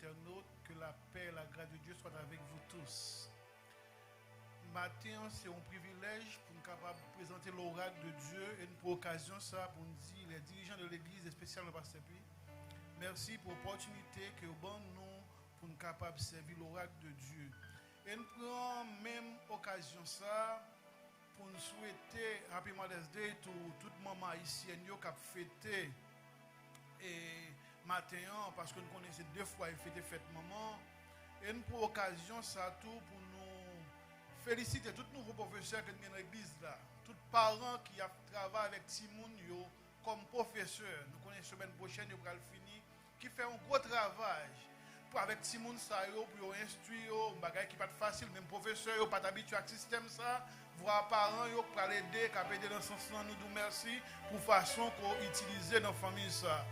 internautes, que la paix et la grâce de Dieu soient avec vous tous. Matin, c'est un privilège pour nous capable de présenter l'oracle de Dieu et pour occasion ça pour nous dire les dirigeants de l'Église, et spécialement le pasteur P. Merci pour l'opportunité que vous donnez nous pour nous capable de servir l'oracle de Dieu. Et nous prenons même occasion ça pour nous souhaiter Happy Mother's Day toute maman haïtienne qui a fêté et matin parce que nous connaissons deux fois et fête maman. Et nous prenons occasion ça tout pour nous féliciter tous nouveaux professeurs que nous avons dans l'église là, tous parents qui ont travaillé avec Timoun comme professeur. Nous connaissons la semaine prochaine nous allons finir qui fait un gros travail pour avec Timoun ça pour instruire bagay qui pas facile même professeur yo pas habitué à système ça voir parents yo pour l'aider aider dans sens nous nous merci pour façon qu'on utiliser dans famille ça.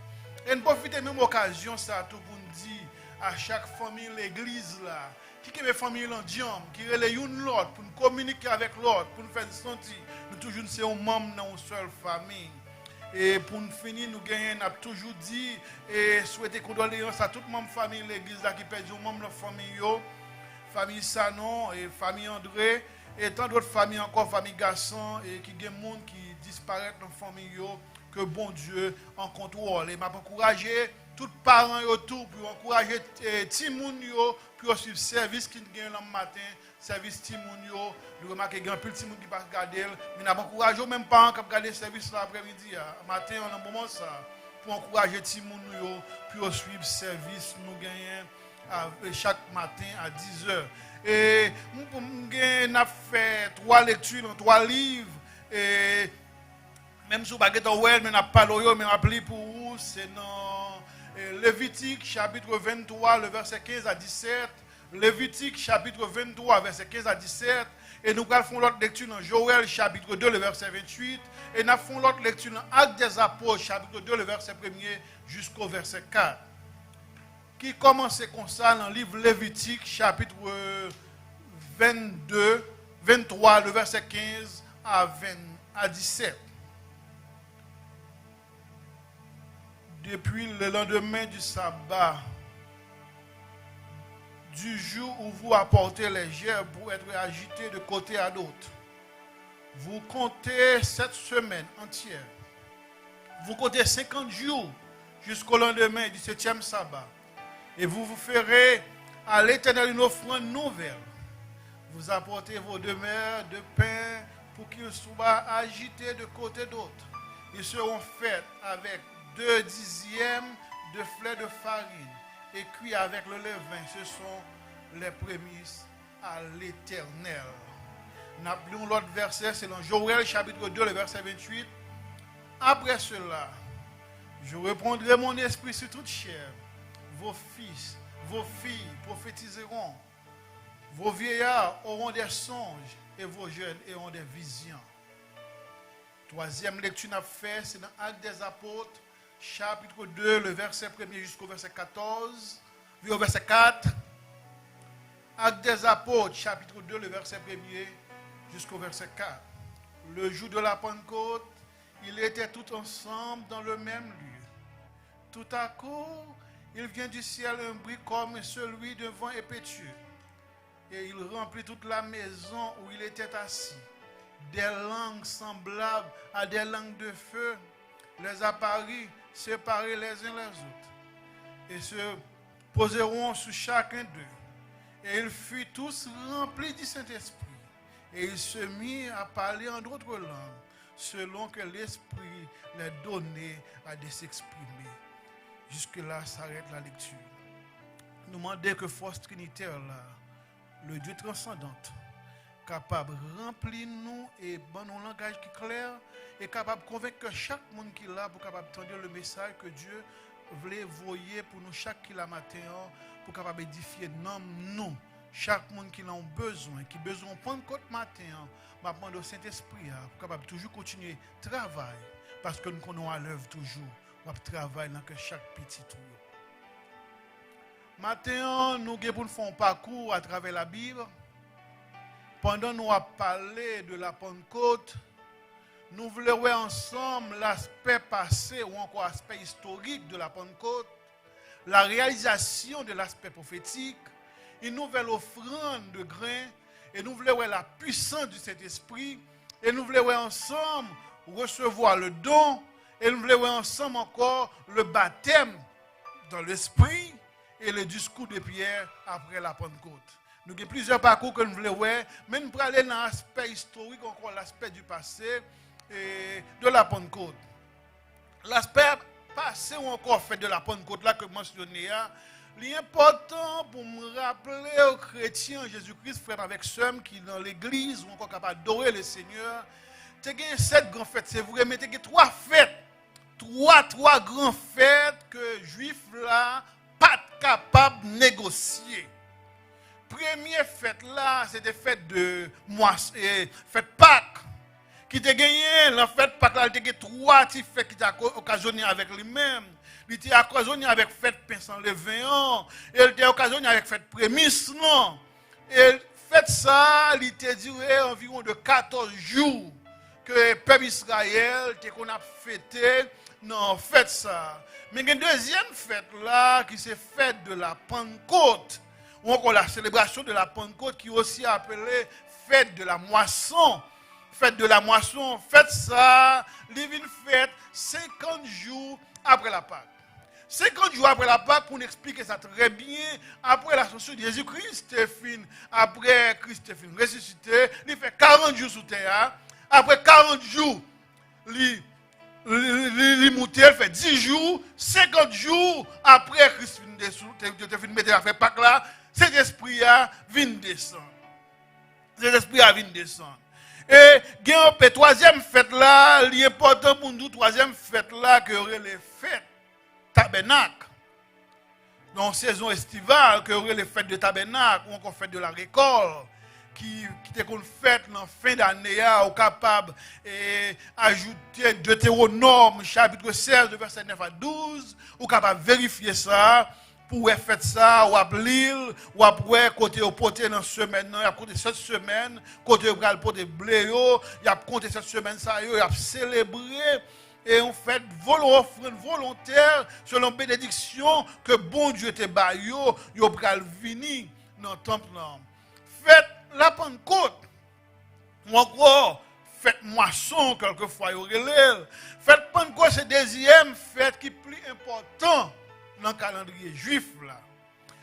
Et nous profiter même occasion ça tout pour nous dire à chaque famille l'église là qui est famille l'endiam qui relève une l'autre pour nous communiquer avec l'autre pour nous faire sentir nous toujours c'est un membre dans une seule famille. Et pour nous finir, nous gagnons, nous avons toujours dit et souhaiter condoléances à toute ma famille, l'église là qui perd un membre de la famille, famille Sanon et famille André, et tant d'autres familles encore, famille Gasson, et qui gagnent des gens qui disparaissent dans la famille, que bon Dieu en contrôle. Et m'a encouragé tous les parents autour pour encourager Timoun pour suivre le service qui gagne le matin, service Timoun nous remarquons qu'il y a un peu de Timoun qui passe regarder, mais nous encouragé même parents qui regarder le service l'après-midi. Matin on a un moment ça pour encourager Timoun pour suivre le service nous gagnons chaque matin à 10h. Et nous avons fait 3 lectures dans 3 livres et même si vous n'avez pas de mais n'a pas l'oyo, mais appelé pour vous, c'est dans Lévitique chapitre 23, le verset 15 à 17. Lévitique chapitre 23, verset 15 à 17. Et nous allons l'autre lecture dans Joël chapitre 2, le verset 28. Et nous allons l'autre lecture dans Actes des Apôtres chapitre 2, le verset 1er jusqu'au verset 4. Qui commence comme ça dans le livre Lévitique chapitre 22, 23, le verset 15 à 17. Depuis le lendemain du sabbat, du jour où vous apportez les gerbes pour être agités de côté à d'autre, vous comptez 7 semaines entières. Vous comptez 50 jours jusqu'au lendemain du 7e sabbat. Et vous vous ferez à l'Éternel une offrande nouvelle. Vous apportez vos demeures de pain pour qu'ils soient agités de côté d'autre. Ils seront faits avec 2 dixièmes de flets de farine et cuits avec le levain. Ce sont les prémices à l'Éternel. Nous appelons l'autre verset, c'est dans Joël chapitre 2, le verset 28. Après cela, je répondrai mon esprit sur toute chair. Vos fils, vos filles prophétiseront. Vos vieillards auront des songes et vos jeunes auront des visions. Troisième lecture qu'on a fait, c'est dans Actes des Apôtres, chapitre 2, le verset 1er jusqu'au verset 14, au verset 4. Actes des Apôtres, chapitre 2, le verset 1er jusqu'au verset 4. Le jour de la Pentecôte, ils étaient tous ensemble dans le même lieu. Tout à coup, il vient du ciel un bruit comme celui d'un vent impétueux. Et il remplit toute la maison où il était assis. Des langues semblables à des langues de feu les apparurent, séparés les uns les autres, et se poseront sur chacun d'eux. Et ils furent tous remplis du Saint-Esprit. Et ils se mirent à parler en d'autres langues, selon que l'Esprit les donnait à de s'exprimer. Jusque-là s'arrête la lecture. Nous demandons que force trinitaire là, le Dieu transcendant, capable de remplir nous et bon un langage qui est clair et capable de convaincre chaque monde qui est là pour capable d'entendre le message que Dieu voulait voyer pour nous chaque qui la matin pour capable édifier nous chaque monde qui a besoin qui besoin de Pentecôte matin m'a demandé au Saint-Esprit pour capable toujours continuer travail parce que nous connaissons à l'œuvre toujours on travail dans chaque petit tour. Matin nous allons faire un parcours à travers la Bible. Pendant nous a parlé de la Pentecôte, nous voulons voir ensemble l'aspect passé ou encore l'aspect historique de la Pentecôte, la réalisation de l'aspect prophétique, une nouvelle offrande de grains, et nous voulons la puissance du Saint-Esprit, et nous voulons ensemble recevoir le don, et nous voulons ensemble encore le baptême dans l'esprit et le discours de Pierre après la Pentecôte. Nous avons plusieurs parcours que nous voulons voir, mais nous allons aller dans l'aspect historique, encore l'aspect du passé et de la Pentecôte. L'aspect passé ou encore fait de la Pentecôte là que je mentionnais, l'important pour me rappeler aux chrétiens Jésus-Christ, frères avec sœurs qui dans l'église ou encore capable d'adorer le Seigneur, tu as 7 grandes fêtes, c'est vrai, mais tu as 3 fêtes. Trois grandes fêtes que les Juifs là pas capables de négocier. Première fête là, c'était fête de moisson, fête Pâques. Qui t'a gagné, la fête Pâques là, il y a 3 petits fêtes qui t'a occasionné avec lui-même. Il t'a occasionné avec fête pain sans levain, et il t'a occasionné avec fête prémisse, non. Et fête ça, il t'a duré environ de 14 jours que le peuple Israël qu'on a fêté. Non, fête ça. Mais il y a une deuxième fête là, qui c'est fête de la Pentecôte. Ou encore la célébration de la Pentecôte, qui est aussi appelée fête de la moisson. Fête de la moisson, fête ça, living fête 50 jours après la Pâque. 50 jours après la Pâque, pour nous expliquer ça très bien, après l'ascension de Jésus-Christ, après Christ est ressuscité, il fait 40 jours sous terre. Après 40 jours, il fait 10 jours, 50 jours après Christ vient mettre la fête Pâques là, cet esprit vient descendre. Cet esprit vient descendre. Et il y a une troisième fête là, l'important pour nous, troisième fête là, que aurait les fêtes tabernacle. Dans la saison estivale, que aurait les fêtes de tabernacle, ou encore fête de la récolte, qui était qu'on fête en fin d'année, au capable d'ajouter Deutéronome, chapitre 16, verset 9 à 12, ou capable de vérifier ça. Pour faire ça, ou après l'île, ou après côté au poté dans semaine, il y a côté cette semaine, côté au bral poté blé, il y a côté cette semaine ça, il y a célébré et on fait offrande volontaire selon bénédiction que bon Dieu te baille, yo bral vini dans le temple là. Faites la Pentecôte. Ou encore faites moisson quelquefois yo relève. Faites Pentecôte c'est deuxième fête qui est plus important dans le calendrier juif là.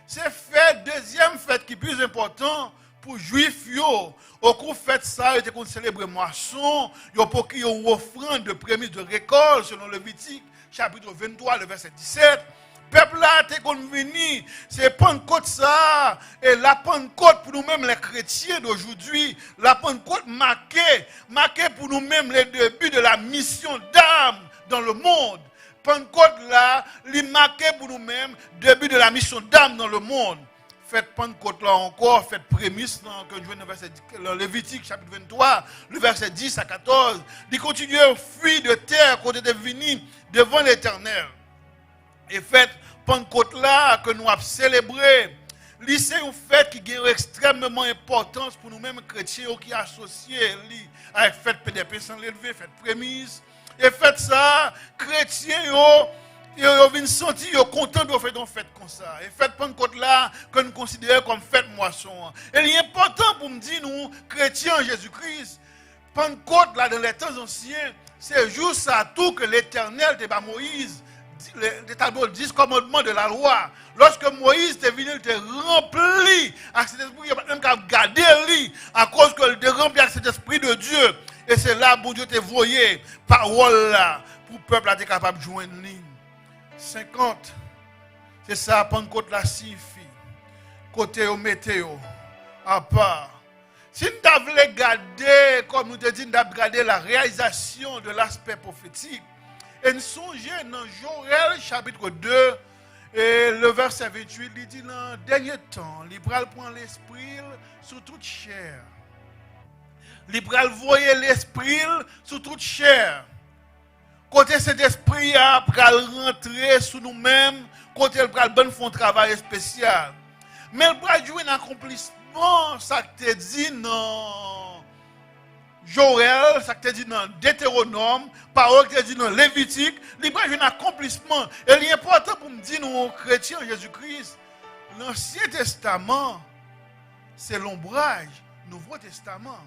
C'est fête deuxième fête qui est plus important pour juifs yo. Au cours fête ça, ils ont célébré moisson, yo pour qui ont offrande de prémices de récolte selon Lévitique chapitre 23 le verset 17. Peuple là t'es convenu, c'est Pentecôte ça et la Pentecôte pour nous-mêmes les chrétiens d'aujourd'hui, la Pentecôte marquée pour nous-mêmes les débuts de la mission d'âme dans le monde. Pentecôte là, il marqué pour nous-mêmes début de la mission d'âme dans le monde. Faites Pentecôte là encore, faites prémisse que je viens dans Lévitique chapitre 23, le verset 10 à 14. Il continue à fuir de terre côté de venir devant l'Éternel. Et faites Pentecôte là que nous avons célébré. C'est une fête qui est extrêmement importante pour nous-mêmes chrétiens qui associés avec fête PDP sans l'élever, fête prémisse. Et faites ça, chrétiens, ils viennent sentir, ils sont contents de faire une fête comme ça. Et faites Pentecôte là, que nous considérons comme fête moisson. Et l'important pour me dire, nous, chrétiens en Jésus-Christ, Pentecôte là, dans les temps anciens, c'est juste ça tout que l'Éternel de Moïse, les 10 commandements de la loi. Lorsque Moïse est venu, il était rempli avec cet esprit, il n'y a pas même qu'à garder lui, à cause qu'il était rempli avec cet esprit de Dieu. Et c'est là que Dieu t'a voyé, parole là, pour le peuple être capable de jouer une ligne. 50, c'est ça, Pentecôte la signifie. Côté au météo, à part. Si nous avons gardé, comme nous te dit, nous avons gardé la réalisation de l'aspect prophétique, et nous songeons dans Joël chapitre 2, et le verset 28, il dit dans le dernier temps, il prend l'esprit sur toute chair. Il va voyer l'esprit sur toute chair. Côté cet esprit a rentrer sur nous-mêmes, côté il va faire un travail spécial. Mais il va jouer un accomplissement, ça que tu dit Joël, ça que tu dit dans Deutéronome, parole que tu dit dans Lévitique, il y a un accomplissement. Et il est important pour me dire, nous, chrétiens, Jésus-Christ, l'Ancien Testament, c'est l'ombrage, Nouveau Testament.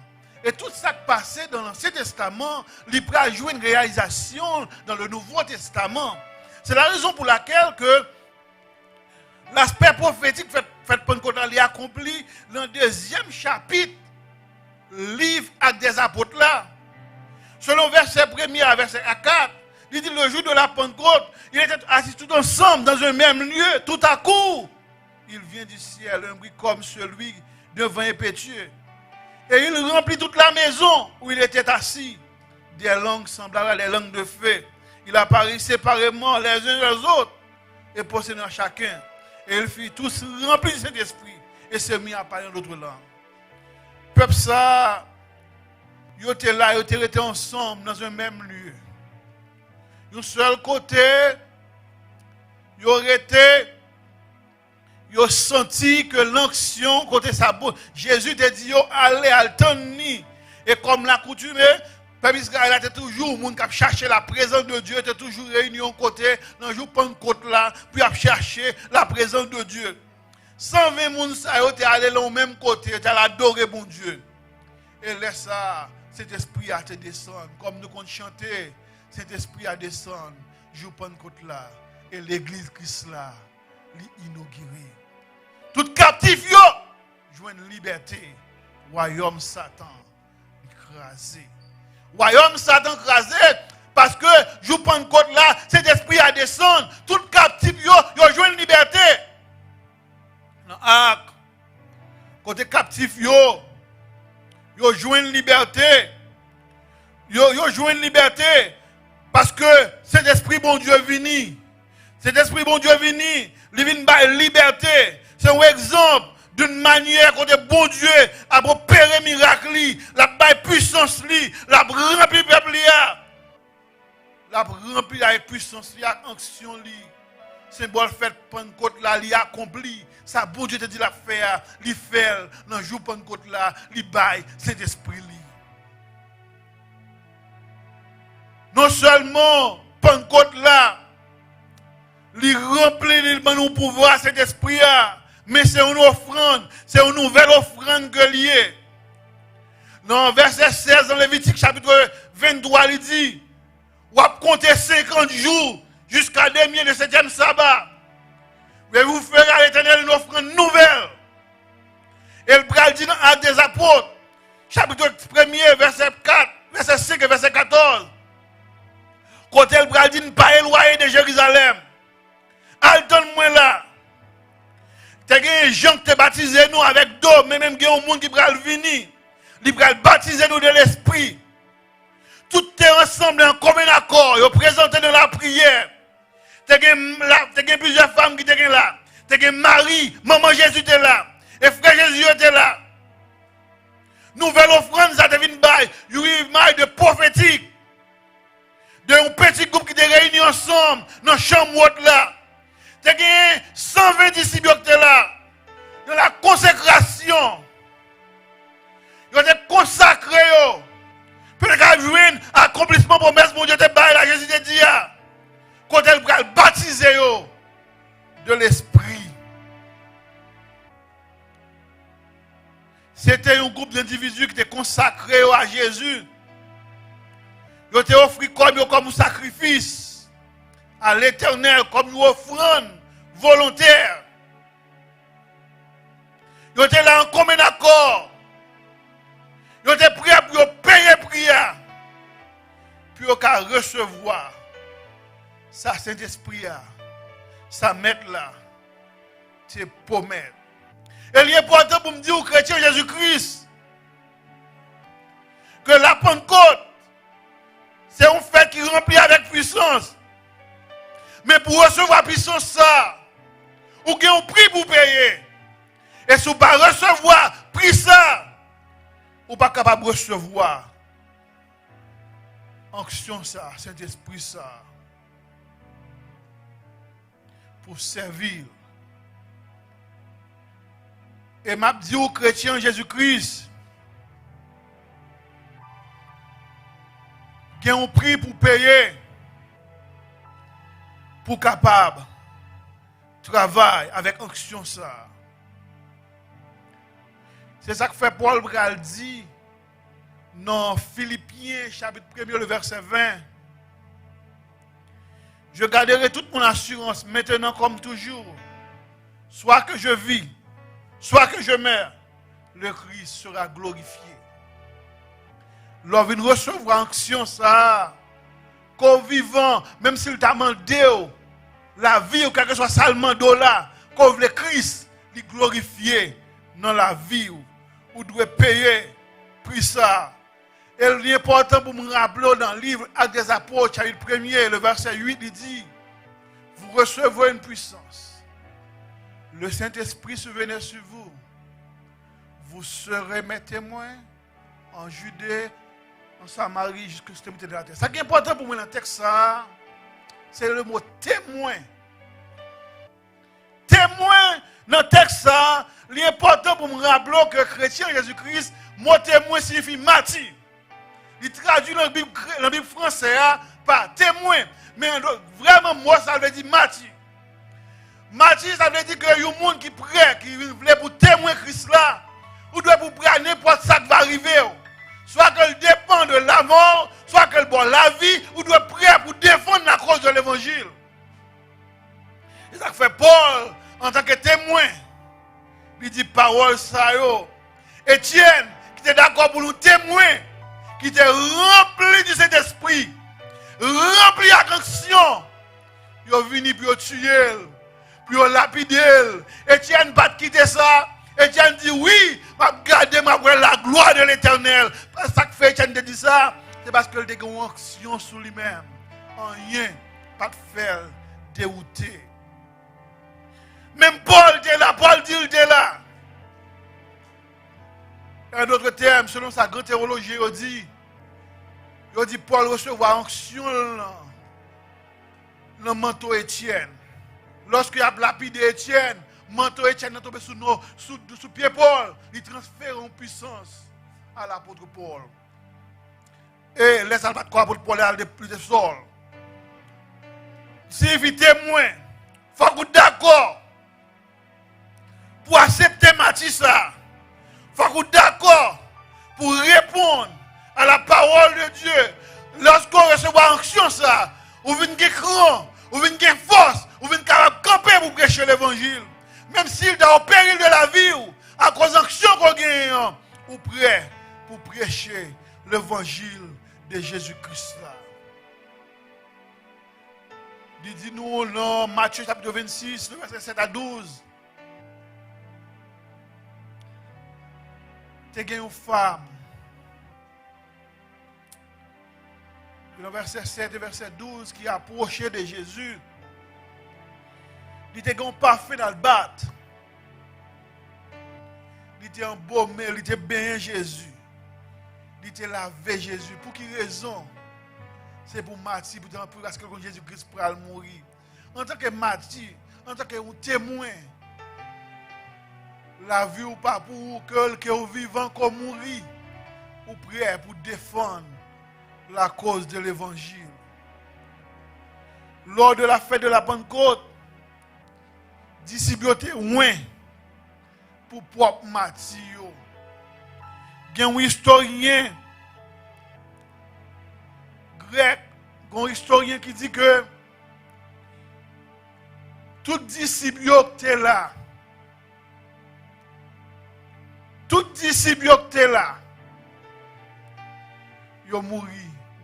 Et tout ça qui passait dans l'Ancien Testament, il peut jouer une réalisation dans le Nouveau Testament. C'est la raison pour laquelle que l'aspect prophétique fait Pentecôte est accompli dans le 2e chapitre, livre Actes des Apôtres là. Selon verset 1er à verset 4, il dit le jour de la Pentecôte, ils étaient assis tous ensemble dans un même lieu, tout à coup. Il vient du ciel, un bruit comme celui d'un vent impétueux. Et il remplit toute la maison où il était assis. Des langues semblables à des langues de feu. Il apparut séparément les uns les autres et possédant chacun. Et ils furent tous remplis de cet esprit et se mis à parler d'autres langues. Peuple ça, ils étaient là, ils étaient ensemble dans un même lieu. D'un seul côté, ils auraient été. Ils ont senti que l'onction côté sa bouche. Jésus te dit allez alternez. Et comme la coutume, peuple Israël était toujours monde qui chercher la présence de Dieu, était toujours réunion côté dans jour Pentecôte là, puis à chercher la présence de Dieu. 120 moun ça yo était allé au même côté, était allé adorer bon Dieu. Et laisse ça, cet esprit a te descendre comme nous compte chanter, cet esprit a descendre jour Pentecôte là et l'église Christ là, l'inauguré. Tout captif yo joue une liberté. Royaume Satan écrasé. Royaume Satan écrasé parce que jour Pentecôte là, cet esprit a descendre. Tout captif yo joue une liberté. Dans Acte, côté captif yo joue une liberté. Yo joue une liberté parce que cet esprit bon Dieu vini. Cet esprit bon Dieu vini, il vient par liberté. C'est un exemple d'une manière que le bon Dieu a opéré miracle, la baille puissance, la rempli peuple, la rempli la puissance, la action, symbole fait Pentecôte là, il accompli. Ça bon Dieu te dit la faire, il fait dans le jour Pentecôte là, il baille cet esprit. Non seulement Pentecôte là, il remplit le pouvoir cet esprit là. Mais c'est une offrande, c'est une nouvelle offrande que lié. Dans verset 16 dans Lévitique chapitre 23, il dit, vous avez compté 50 jours jusqu'à demi le 7e sabbat. Mais vous ferez à l'Éternel une offrande nouvelle. Et le bras dit dans Actes des Apôtres, chapitre 1er, verset 4, verset 5 et verset 14. Côté le bras dit, ne pas éloigner de Jérusalem. Attends-moi là. T'as des gens qui te baptisé nous avec d'eau, mais même il y a un monde qui va venir. Il va baptiser nous de l'esprit. Tout est ensemble en commun accord. Ils présenté dans la prière. T'as plusieurs femmes qui étaient là. T'as Marie, maman Jésus était là. Et frère Jésus était là. Nouvelle offrande, ça devient bail. Il y a une maille de prophétique. De un petit groupe qui était réunis ensemble dans la chambre là. Tu as 120 disciples qui étaient là. Dans la consécration. Ils ont été consacrés. Puis ils ont joué un accomplissement pour promesse. Mon Dieu te baille là. Jésus te dit. Quand ils ont baptisé de l'esprit. C'était un groupe d'individus qui étaient consacrés à Jésus. Ils ont été offrés comme un sacrifice à l'Éternel, comme une offrande volontaire. Ils étaient là en commun accord. Ils étaient prêts pour payer prière. Puis ils ont recevoir ça Saint-Esprit, ça mettre là, c'est pour mettre. Et il est important pour me dire aux chrétiens Jésus-Christ que la Pentecôte, c'est un fait qui remplit avec puissance. Mais pour recevoir puissance, ça, ou qu'il y a un prix pour payer. Et si vous ne pas recevoir prix ça, vous ne pas capable de recevoir onction ça, Saint-Esprit ça, pour servir. Et m'a dit aux chrétiens Jésus-Christ, qui ont prix pour payer, pour capable travailler avec action ça. C'est ça que fait Paul Bral dit dans Philippiens chapitre 1er le verset 20. Je garderai toute mon assurance maintenant comme toujours. Soit que je vis, soit que je meurs, le Christ sera glorifié. L'on vient recevoir action ça, qu'au vivant, même s'il t'a demandé la vie ou quelque soit seulement dollar, qu'au le Christ lui glorifier dans la vie ou doit payer prix ça. Et l'important pour me rappeler dans le livre Actes des Apôtres, chapitre 1er, le verset 8, il dit, vous recevrez une puissance. Le Saint-Esprit se venait sur vous. Vous serez mes témoins en Judée, en Samarie, jusqu'à l'extrémité de la terre. Ce qui est important pour moi dans le texte, c'est le mot témoin. Témoin dans le texte, l'important pour me rappeler que chrétien Jésus-Christ, mot témoin signifie martyr. Il traduit dans la Bible française par témoin. Mais vraiment, moi, ça veut dire martyr. Martyr, ça veut dire qu'il y a un monde qui prêt, qui veut pour témoin Christ là, ou doit pour prêt à n'importe ça qui va arriver. Soit qu'elle dépend de la mort, soit qu'elle boit la vie, ou doit prêt pour défendre la cause de l'évangile. Et ça fait Paul, en tant que témoin, il dit parole ça yo. Étienne, qui était d'accord pour nous témoin, qui était rempli de cet esprit, rempli d'action, il est venu pour tuer, pour lapider. Étienne pas quitter ça. Étienne dit oui, m'a garder ma la gloire de l'Éternel. Ça que fait Étienne dit ça, c'est parce qu'il a une action sur lui-même. Rien, pas de faire dérouter. Même Paul était là, Paul dit il était là. Un autre terme, selon sa grande théologie, il dit Paul recevoir onction dans le manteau Étienne. Lorsqu'il a lapidé Étienne, manteau Étienne est tombé sous pied Paul, il transfère en puissance à l'apôtre Paul. Et laisse pas de quoi pour Paul aller plus de sol. Si vous témoin, il faut que vous d'accord pour accepter Mathisa. Il faut que vous d'accord pour répondre à la parole de Dieu. Lorsqu'on reçoit action ça, vous venez grand, vous venez force, vous venez capable de camper pour prêcher l'évangile. Même s'il est au péril de la vie, à cause de l'action qu'on gagne, ou prêt pour prêcher l'évangile de Jésus-Christ là. Il dit nous dans Matthieu chapitre 26, le verset 7 à 12. Tu as une femme. Le verset 7 et verset 12 qui approchait de Jésus. Il était un parfait dans le bat. Il était embaumé, il était bien Jésus. Il était lavé Jésus. Pour quelle raison? C'est pour martyr, pour parce que Jésus-Christ pourra mourir. En tant que martyr, en tant que témoin, la vie ou pas pour que vous vivant comme mourir, ou prêt pour défendre la cause de l'évangile. Lors de la fête de la Pentecôte, disciples étaient loin pour propre martyr. Il y a un historien grec, un historien qui dit que tout disciple étaient là. Tout disciple étaient là. Ils ont mouru,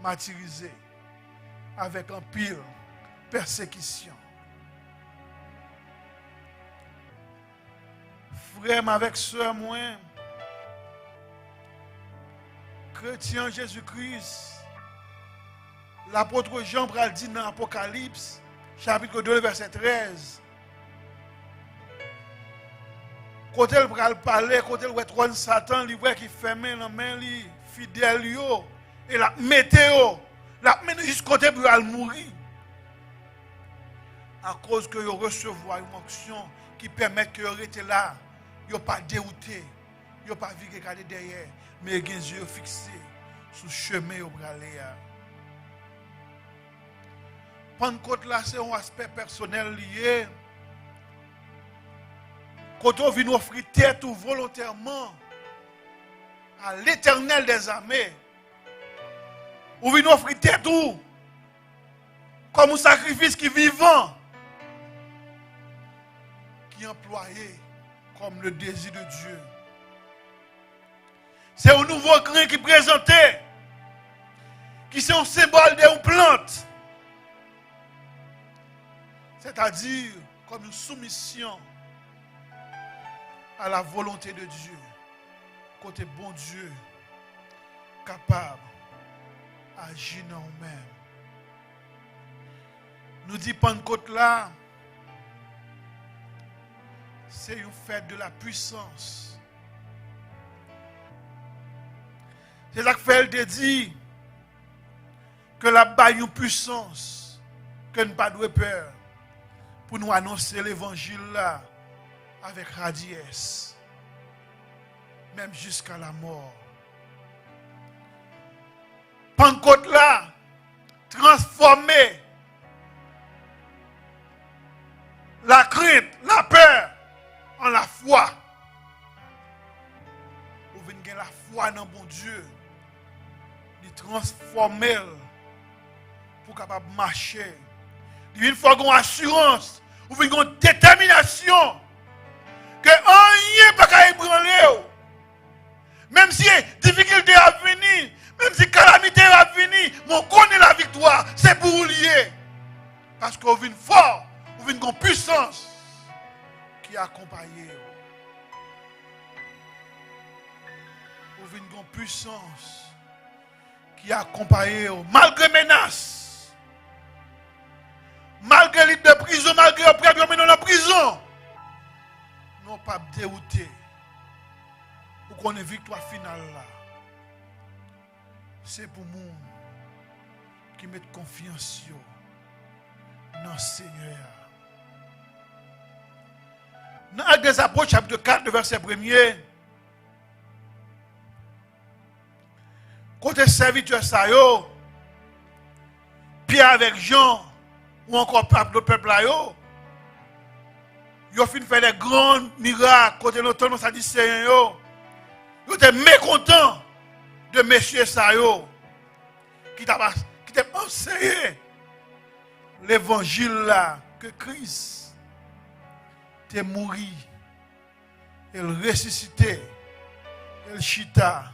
martyrisés, avec un pile persécution. Frère, avec soeur, moi, chrétien Jésus-Christ, l'apôtre Jean pral dit dans l'Apocalypse, chapitre 2, verset 13. Quand elle pral parler, quand elle voit trône Satan, il voit qui ferme la main, li fidèle yo, et la météo, la mène jusqu'au côté pour elle mourir. À cause que vous recevoir une onction qui permet que vous restez là, vous pas dérouté, vous pas vu regarder derrière, mais vous les yeux fixés sur le chemin où vous allez. Pentecôte là, c'est un aspect personnel lié. Quand on vient offrir tête ou volontairement à l'Éternel des armées, on vient offrir tête ou comme un sacrifice qui est vivant, qui est employé comme le désir de Dieu. C'est un nouveau grain qui est présenté, qui c'est un symbole d'une plante. C'est-à-dire comme une soumission à la volonté de Dieu. Côté bon Dieu, capable d'agir dans nous-mêmes. Nous dit Pentecôte là, c'est une fête de la puissance. C'est ça que fait elle dit que la baille une puissance que nous pas de peur pour nous annoncer l'évangile là avec radiesse, même jusqu'à la mort. Pentecôte là, transformer la crainte, la peur en la foi. Vous venez gagner la foi dans bon Dieu, de transformer pour capable marcher. Une fois qu'on a assurance, vous venez une détermination que rien pas qu'à ébranler. Même si difficulté a venir, même si calamité a venir, on connaît la victoire, c'est pour vous lier. Parce que vous venez fort, vous venez une puissance qui accompagne. Vous venez une puissance qui accompagne malgré menaces, malgré l'île de prison, malgré le prêtre dans la prison. Non pas dérouté pour qu'on ait victoire finale là. C'est pour nous qui mettent confiance dans le Seigneur. Dans Actes des Apôtres, chapitre 4, verset 1er, côté serviteur ça yo, Pierre avec Jean, ou encore le peuple là yo, ils ont fait des grands miracles, côté l'automne, ça dit Seigneur, ils étaient mécontents de messieurs ça yo, qui t'a enseigné l'évangile là, que Christ t'est mort, il ressuscité, il chita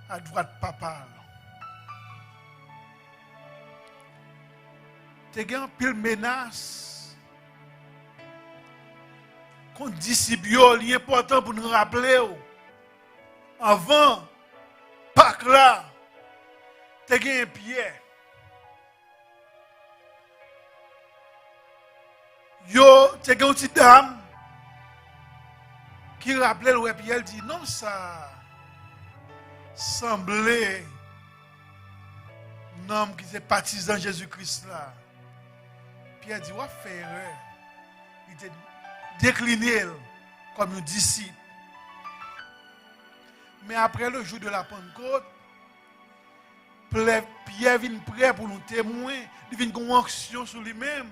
à droite papa. T'es gagné pile menace qu'on disciple, il est important pour nous rappeler avant Pâques là, t'es gagné Pierre. Yo, t'es gagné une petite dame qui rappelait le Pierre dit non ça semblait un homme qui était partisan Jésus-Christ là. Pierre dit, ouais, fait erreur. Il était décliné comme un disciple. Mais après le jour de la Pentecôte, Pierre vient prêt pour nous témoigner. Il vient une action sur lui-même.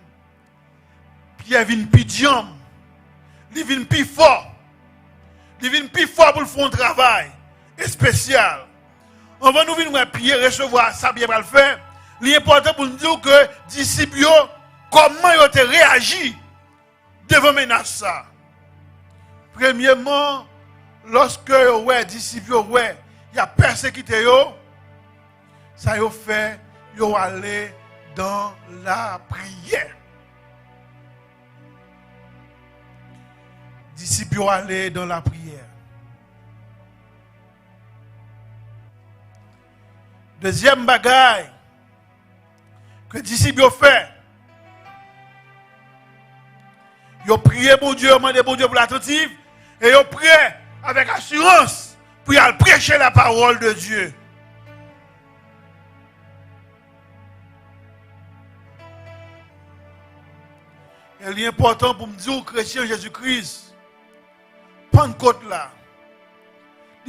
Pierre vient plus diam. Il vient plus fort. Il vient plus fort pour faire un travail spécial. On va nous venir Pierre recevoir ça bien va le faire. L'important pour nous dire que disciples comment ils ont réagi devant menace ça. Premièrement, lorsque les disciples il y a persécuté ça y fait ils aller dans la prière. Disciples aller dans la prière. Deuxième bagaille que les disciples ont fait, ils ont prié pour Dieu, demandé pour Dieu pour l'attentive, et ils ont prié avec assurance pour aller prêcher la parole de Dieu. Et l'important pour me dire aux chrétiens Jésus-Christ, Pentecôte là,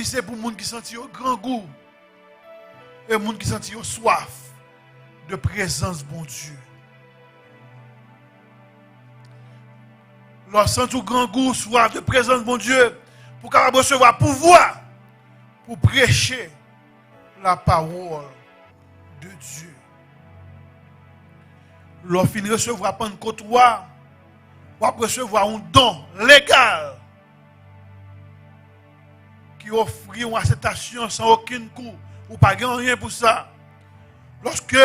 c'est pour les gens qui sentent un grand goût et les gens qui sentent soif de présence, bon Dieu. Lorsque tout grand goût soit de présence, bon Dieu, pour capable recevoir pouvoir pour prêcher la parole de Dieu. Lorsqu'il recevra Pentecôte, on va recevoir un don légal qui offre une acceptation sans aucun coût, ou pas rien pour ça. Lorsque,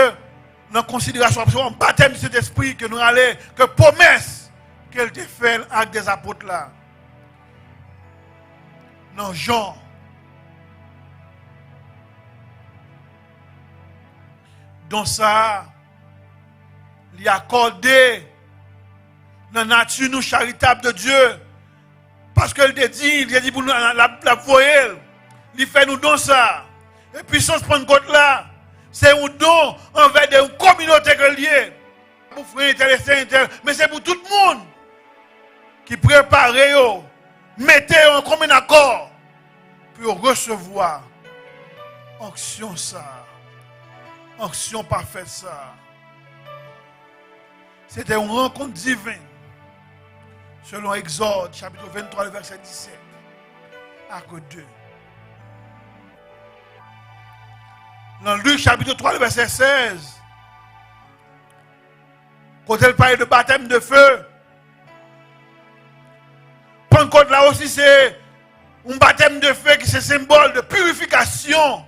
dans considération, un baptême de cet esprit que nous allons, que promesse qu'elle te fait avec des apôtres là. Dans Jean. Donc ça, il a accordé dans la nature nous charitable de Dieu. Parce qu'il te dit, il a dit pour nous la voyelle. Il fait nous don ça. Et puissance Pentecôte là, c'est un don envers des communautés reliées. Pour frères intéressés, mais c'est pour tout le monde qui prépare, mettez en commun accord pour recevoir onction ça. Onction parfaite ça. C'était une rencontre divine. Selon Exode, chapitre 23, verset 17. Acte 2. Dans Luc, chapitre 3, verset 16. Quand elle parle de baptême de feu. Pentecôte là aussi, c'est un baptême de feu qui est symbole de purification,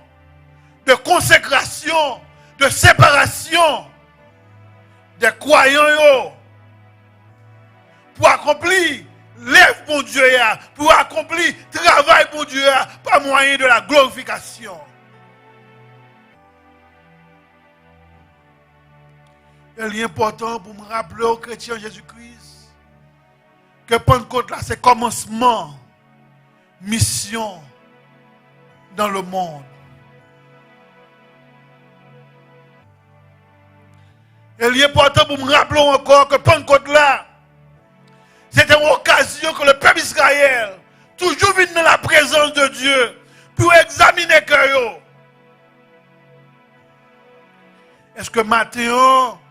de consécration, de séparation des croyants pour accomplir l'œuvre pour Dieu, pour accomplir le travail pour Dieu par moyen de la glorification. Il est important pour me rappeler aux chrétiens Jésus-Christ que Pentecôte là, c'est commencement, mission dans le monde. Il est important pour me rappeler encore que Pentecôte là, c'était une occasion que le peuple Israël, toujours venu dans la présence de Dieu, pour examiner le cœur. Est-ce que maintenant,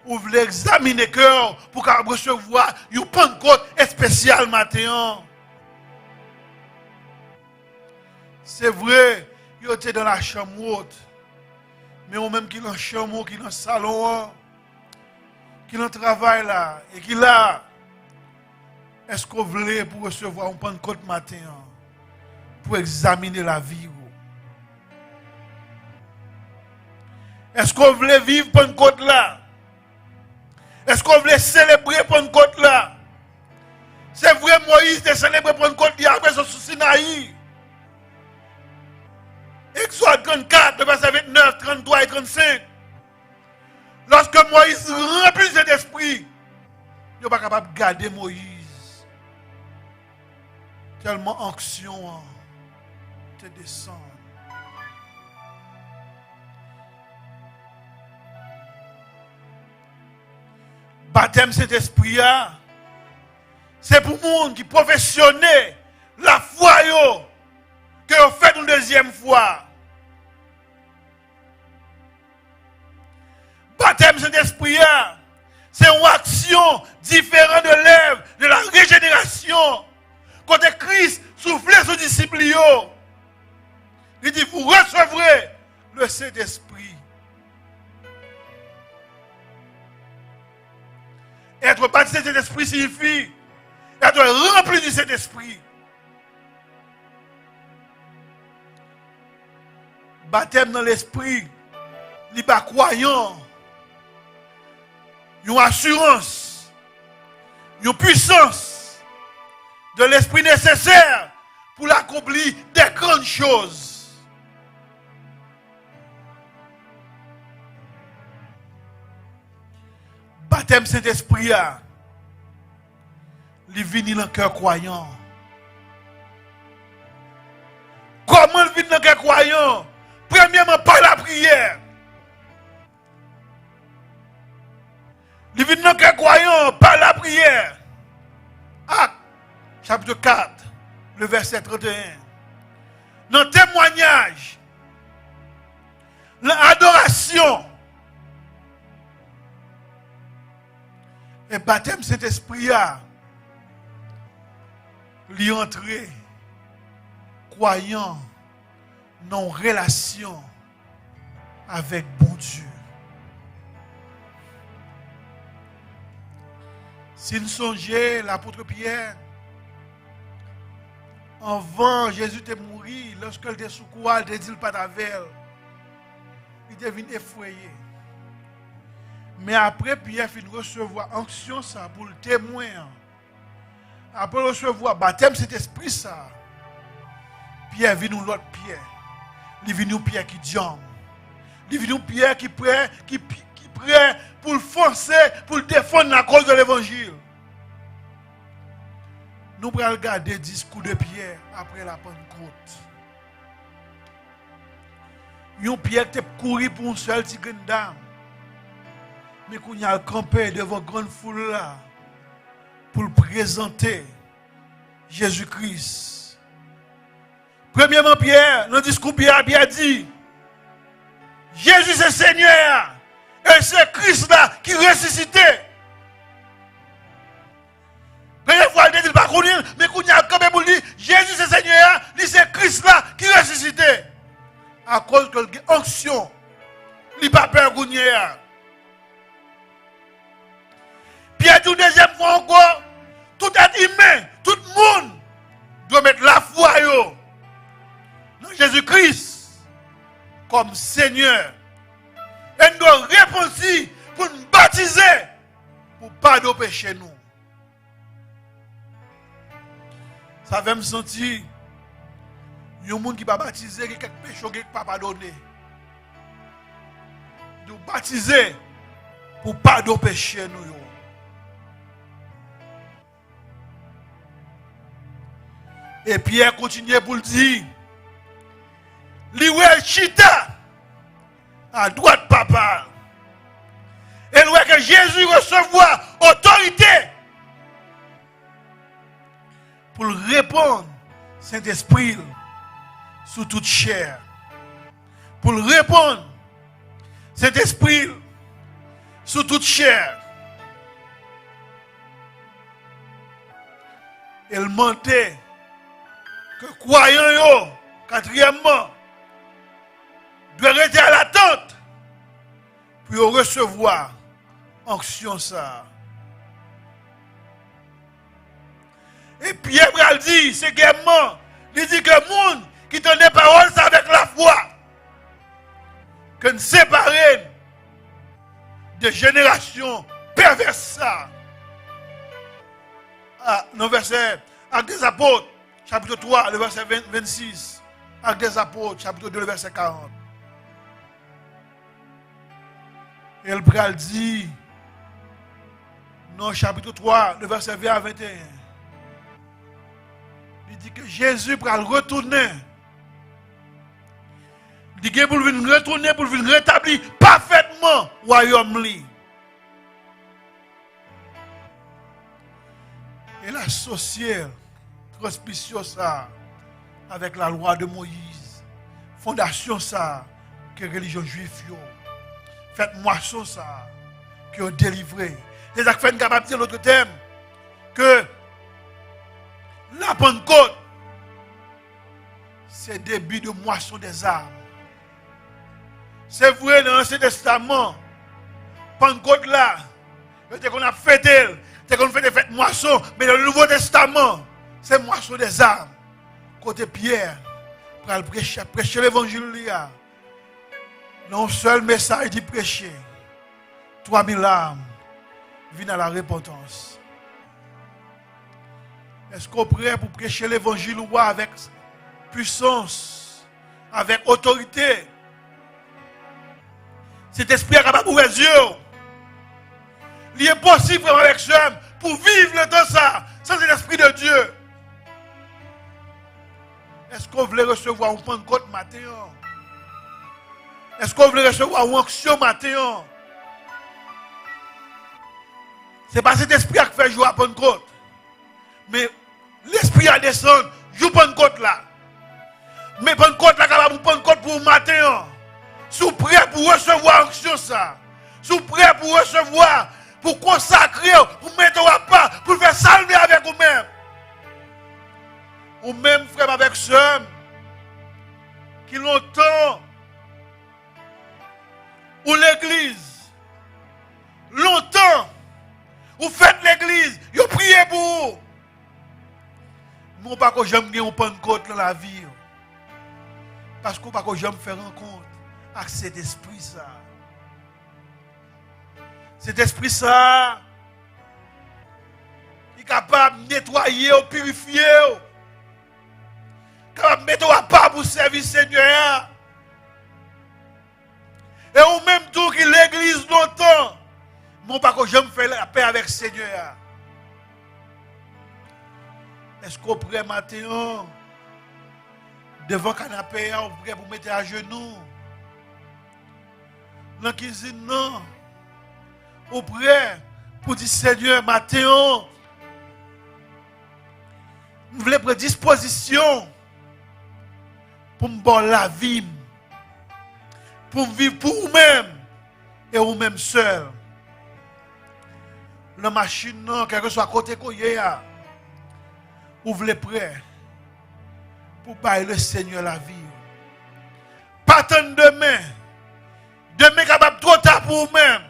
vous voulez examiner le cœur pour recevoir une Pentecôte spéciale maintenant? C'est vrai, il était dans la chambre haute, mais ou même qui est dans la chambre, qui est dans le salon, qui est dans le travail là, et qui là, est-ce que vous voulez pour recevoir un Pentecôte matin, pour examiner la vie? Est-ce que vous voulez vivre Pentecôte là? Est-ce que vous voulez célébrer Pentecôte là? C'est vrai, Moïse de célébrer Pentecôte après son Sinaï. Exode 34, verset 29, 33 et 35. Lorsque Moïse remplit cet esprit, il n'est pas capable de garder Moïse. Tellement onction te descend. Baptême cet esprit, c'est pour les gens qui professionnent la foi que vous faites une deuxième fois. Baptême cet esprit, c'est une action différente de l'œuvre de la régénération. Quand Christ soufflait sur les disciples, il dit, vous recevrez le Saint-Esprit. Être baptisé de cet esprit signifie être rempli du Saint-Esprit. Baptême dans l'esprit, il n'est pas croyant. Il y a une assurance, une puissance de l'esprit nécessaire pour l'accomplir des grandes choses. Baptême Saint-Esprit, il vient dans le cœur croyant. Comment il vient dans le cœur croyant? Premièrement, par la prière. Il vient dans le cœur croyant par la prière. Acte, chapitre 4, le verset 31. Dans le témoignage, l'adoration, Et baptême Saint-Esprit a l'y entrer croyant dans relation avec bon Dieu. Si nous songeons l'apôtre Pierre, avant Jésus était mort, lorsqu'il était sous croix, il dit pas d'avec, il devient effrayé. Mais après, Pierre finit de recevoir onction ça pour le témoin. Après recevoir baptême cet esprit ça, Pierre vient nous l'autre Pierre. Il vient nous Pierre qui dit, il vient nous Pierre qui prêt pour le foncer, pour le défendre la cause de l'évangile. Nous allons regarder le discours de Pierre après la Pentecôte. Un Pierre qui a couru pour une seule petite dame. Mais qu'on a campé devant une grande foule là pour présenter Jésus-Christ. Premièrement, Pierre, dans le discours, Pierre dit Jésus c'est Seigneur et c'est Christ là qui ressuscité. Première fois, il dit pas qu'on mais qu'on a campé pour dire Jésus c'est Seigneur, c'est Christ là qui ressusité. À cause de l'onction, il n'a pas peur qu'on y ait. Pierre dit une deuxième fois encore, tout être humain, tout le monde doit mettre la foi dans Jésus-Christ comme Seigneur. Et nous doit répondre pour nous baptiser, pour ne pas de péché nous. Ça va me sentir, il y a un monde qui va baptiser, qui a quelques péchés qui ne pas pardonner. Nous baptiser pour ne pas de péché nous. Et Pierre continue pour le dire. L'ouest chita à droite papa. Et nous que Jésus recevra autorité pour répondre Saint-Esprit sous toute chair. Pour répondre Saint-Esprit sous toute chair. Elle mentait que croyant, quatrièmement, doit rester à l'attente pour recevoir onction ça. Et Pierre a dit, c'est gaiement, il dit que le monde qui donne des paroles, c'est avec la foi. Que nous séparons de générations perverses. Ah, dans le verset, Actes des Apôtres, chapitre 3, le verset 26. Actes des Apôtres, chapitre 2, le verset 40. Et le bral dit, dans chapitre 3, le verset 20 à 21. Il dit que Jésus va retourner. Il dit que pour venir retourner, pour venir rétablir parfaitement le royaume. Et l'associer transmission ça avec la loi de Moïse, fondation ça que religion juive faites moisson ça qui ont délivré. Les actes fait capable de dire l'autre thème que la Pentecôte c'est le début de moisson des âmes. C'est vrai dans l'Ancien Testament, Pentecôte là, c'est qu'on a fêté, c'est qu'on fait des fêtes moisson, mais dans le Nouveau Testament, c'est moisson des âmes. Côté Pierre, pour prêcher l'évangile, non seul message dit prêcher. 3000 âmes viennent à la repentance. Est-ce qu'on est prêt pour prêcher l'évangile avec puissance, avec autorité? Cet esprit est capable d'ouvrir les yeux. Il est possible avec ça pour vivre le temps ça sans l'esprit de Dieu. Est-ce qu'on veut recevoir un Pentecôte matin? Est-ce qu'on veut recevoir une onction matin? Ce n'est pas cet esprit qui fait jouer à Pentecôte. Mais l'esprit a descendu, joue Pentecôte là. Mais Pentecôte là, capable de Pentecôte pour matin. Sous prêt pour recevoir onction ça. Sous prêt pour recevoir pour consacrer, pour mettre à part, pour faire salver avec vous-même. Ou même frère avec soeur, qui longtemps, ou l'église, longtemps, vous faites l'église, vous priez pour vous. Moi, pas que j'aime bien un Pentecôte dans la vie. Parce que pas que j'aime faire rencontre avec cet esprit ça. Cet esprit ça, il est capable de nettoyer, de purifier, capable de mettre à part pour servir le Seigneur. Et ou même tout qui l'église longtemps, moi pas que j'aime faire la paix avec le Seigneur. Est-ce qu'on prend matin devant le canapé, on prêt pour mettre à genoux? Dans la cuisine, non. On prêt pour dire Seigneur, matin, nous voulons prendre disposition pour me donner la vie, pour vivre pour vous-même et vous-même seul. La machine, non, quel que soit côté qu'on y a, vous voulez prêt pour bailler le Seigneur la vie. Pas attendre demain. Demain capable trop tard pour vous-même.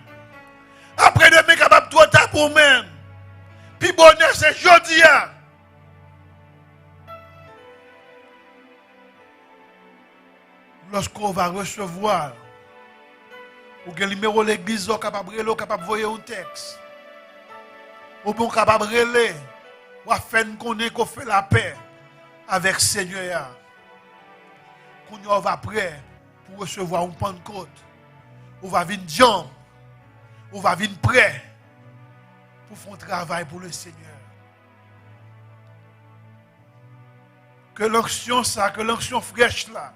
Après demain capable trop tard pour vous-même. Puis bonheur c'est jeudi. Lorsqu'on va recevoir, ou que le numéro de l'église est capable de voyer un texte. Ou bon capable de relayer. Ou à faire qu'on fait la paix avec le Seigneur. Qu'on va prêt pour recevoir un Pentecôte. On va venir jambe. On va venir prêt pour faire un travail pour le Seigneur. Que l'onction ça, que l'onction fraîche là,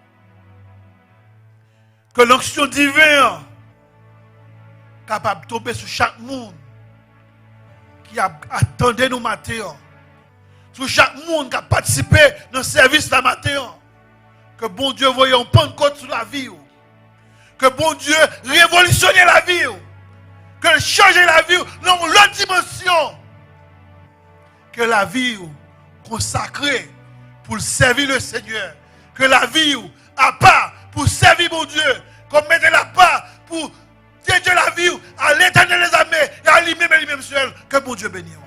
que l'onction divine capable de tomber sur chaque monde qui attendait nous matin. Sur chaque monde qui a participé dans le service de la matin. Que bon Dieu voyait un Pentecôte sur la vie. Que bon Dieu révolutionne la vie. Que change la vie dans l'autre dimension. Que la vie consacrée pour servir le Seigneur. Que la vie à part pour servir mon Dieu. Comme mettre la part pour dédier la vie à l'éternel des armées et à lui-même seul. Que bon Dieu bénisse.